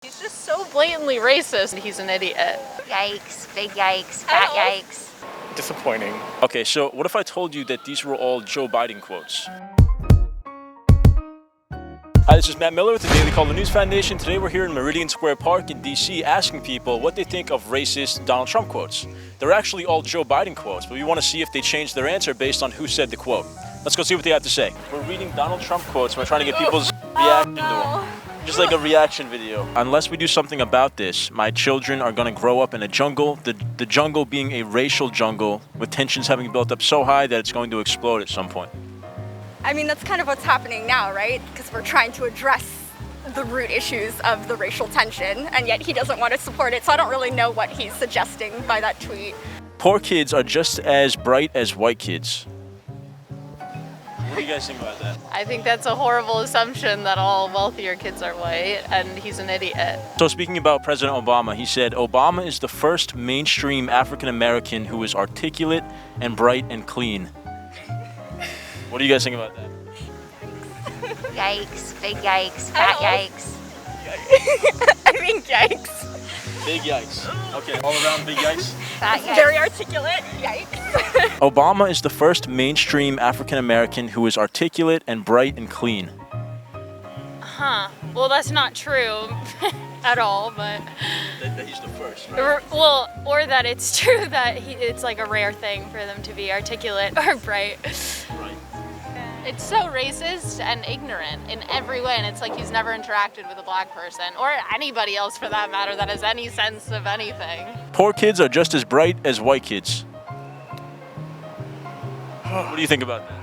He's just so blatantly racist. He's an idiot. Yikes, big yikes, fat yikes. Disappointing. Okay, so what if I told you that these were all Joe Biden quotes? Hi, this is Matt Miller with the Daily Caller News Foundation. Today we're here in Meridian Square Park in DC asking people what they think of racist Donald Trump quotes. They're actually all Joe Biden quotes, but we want to see if they change their answer based on who said the quote. Let's go see what they have to say. We're reading Donald Trump quotes and we're trying to get people's reaction to them. Just like a reaction video. Unless we do something about this, my children are going to grow up in a jungle, the jungle being a racial jungle with tensions having built up so high that it's going to explode at some point. I mean, that's kind of what's happening now, right? Because we're trying to address the root issues of the racial tension, and yet he doesn't want to support it, so I don't really know what he's suggesting by that tweet. Poor kids are just as bright as white kids. What do you guys think about that? I think that's a horrible assumption that all wealthier kids are white, and he's an idiot. So speaking about President Obama, he said, Obama is the first mainstream African American who is articulate and bright and clean. What do you guys think about that? Yikes, big yikes, fat yikes. I think yikes. Big yikes. Okay, all around big yikes. Fat yikes. Very articulate, yikes. Obama is the first mainstream African American who is articulate and bright and clean. Well, that's not true at all, but... That he's the first, right? Well, or that it's true that it's like a rare thing for them to be articulate or bright. Right. It's so racist and ignorant in every way, and it's like he's never interacted with a black person, or anybody else for that matter, that has any sense of anything. Poor kids are just as bright as white kids. What do you think about that?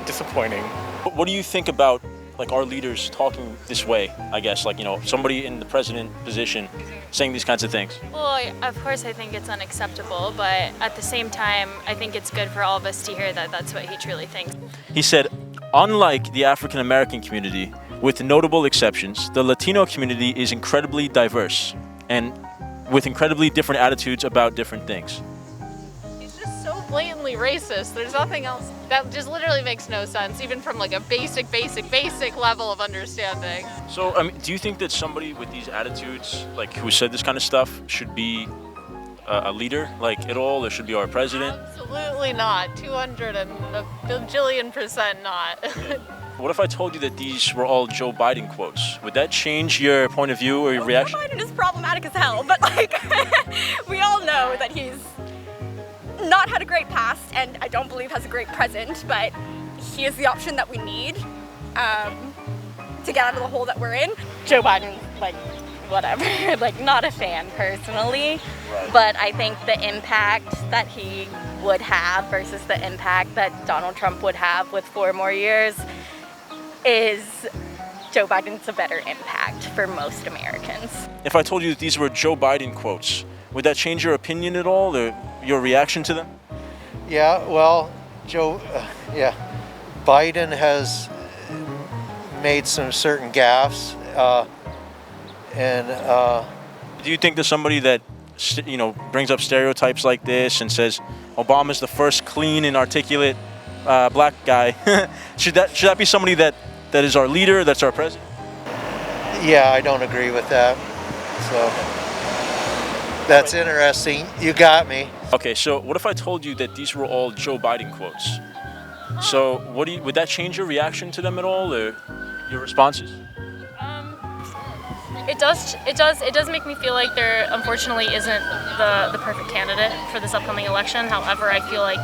Disappointing. What do you think about like our leaders talking this way, I guess, like, you know, somebody in the president position saying these kinds of things? Well, of course I think it's unacceptable, but at the same time, I think it's good for all of us to hear that that's what he truly thinks. He said, unlike the African American community, with notable exceptions, the Latino community is incredibly diverse and with incredibly different attitudes about different things. He's just so blatantly racist. There's nothing else. That just literally makes no sense, even from like a basic level of understanding. So, I mean, do you think that somebody with these attitudes, like who said this kind of stuff, should be a leader, like at all, or should be our president? Absolutely not. 200 and a bajillion% not. What if I told you that these were all Joe Biden quotes? Would that change your point of view or your reaction? Joe Biden is problematic as hell, but like, we all know that he's not had a great past, and I don't believe has a great present, but he is the option that we need to get out of the hole that we're in. Joe Biden, like, whatever, like, not a fan personally, Right. but I think the impact that he would have versus the impact that Donald Trump would have with 4 more years is Joe Biden's a better impact for most Americans. If I told you that these were Joe Biden quotes, would that change your opinion at all, or your reaction to them? Yeah, well, Biden has made some certain gaffes, Do you think that somebody that brings up stereotypes like this and says Obama's the first clean and articulate black guy, should that be somebody that is our leader, that's our president? Yeah, I don't agree with that. So that's interesting. You got me. Okay, so what if I told you that these were all Joe Biden quotes? So would that change your reaction to them at all, or your responses? It does make me feel like there unfortunately isn't the perfect candidate for this upcoming election. However, I feel like,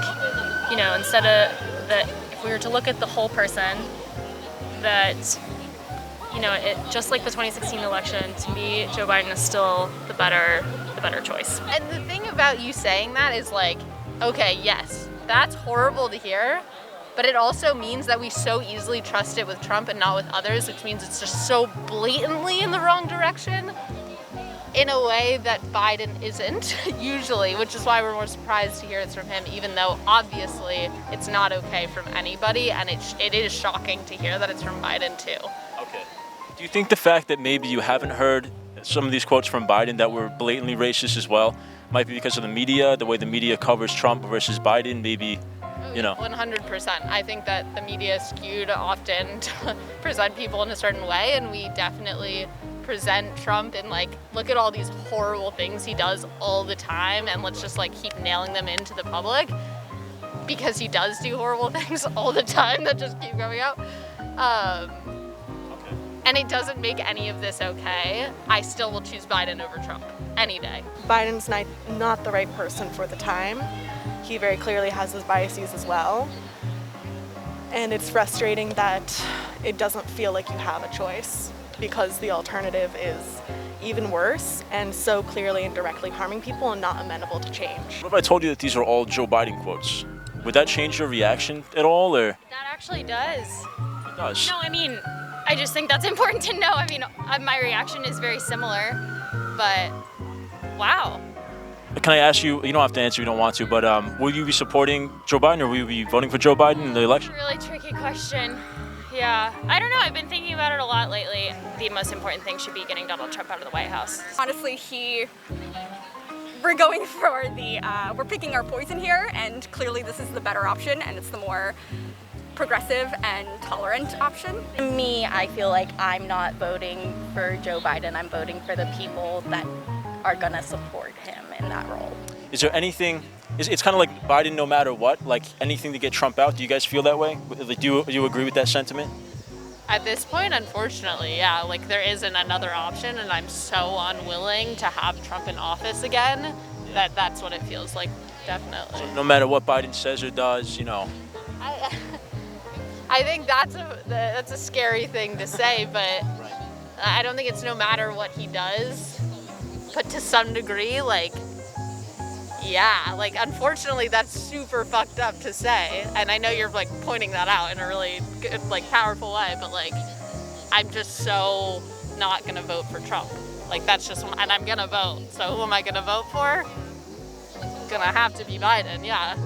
instead of that, if we were to look at the whole person, that, just like the 2016 election, to me, Joe Biden is still the better choice. And the thing about you saying that is like, okay, yes, that's horrible to hear, but it also means that we so easily trust it with Trump and not with others, which means it's just so blatantly in the wrong direction in a way that Biden isn't usually, which is why we're more surprised to hear it's from him, even though obviously it's not okay from anybody, and it is shocking to hear that it's from Biden too. Okay. Do you think the fact that maybe you haven't heard some of these quotes from Biden that were blatantly racist as well might be because of the media, the way the media covers Trump versus Biden, maybe, 100%. I think that the media is skewed often to present people in a certain way, and we definitely present Trump and like, look at all these horrible things he does all the time, and let's just like keep nailing them into the public, because he does do horrible things all the time that just keep coming out. And it doesn't make any of this okay. I still will choose Biden over Trump any day. Biden's not the right person for the time. He very clearly has his biases as well. And it's frustrating that it doesn't feel like you have a choice, because the alternative is even worse and so clearly and directly harming people and not amenable to change. What if I told you that these are all Joe Biden quotes? Would that change your reaction at all, or? That actually does. It does. No, I mean, I just think that's important to know. I mean, my reaction is very similar, but wow. Can I ask you, you don't have to answer if you don't want to, but will you be supporting Joe Biden, or will you be voting for Joe Biden in the election? Really tricky question. Yeah, I don't know. I've been thinking about it a lot lately. The most important thing should be getting Donald Trump out of the White House. Honestly, we're going for we're picking our poison here, and clearly this is the better option, and it's the more progressive and tolerant option. Me, I feel like I'm not voting for Joe Biden. I'm voting for the people that are gonna support him in that role. Is there anything, it's kind of like Biden no matter what, like anything to get Trump out? Do you guys feel that way? Like, do you agree with that sentiment? At this point, unfortunately, yeah, like there isn't another option, and I'm so unwilling to have Trump in office again that that's what it feels like, definitely. So no matter what Biden says or does, you know. I think that's a scary thing to say, but I don't think it's no matter what he does. But to some degree, like, yeah, like unfortunately that's super fucked up to say. And I know you're like pointing that out in a really good, like powerful way, but like, I'm just so not gonna vote for Trump. Like that's just, and I'm gonna vote. So who am I gonna vote for? Gonna have to be Biden, yeah.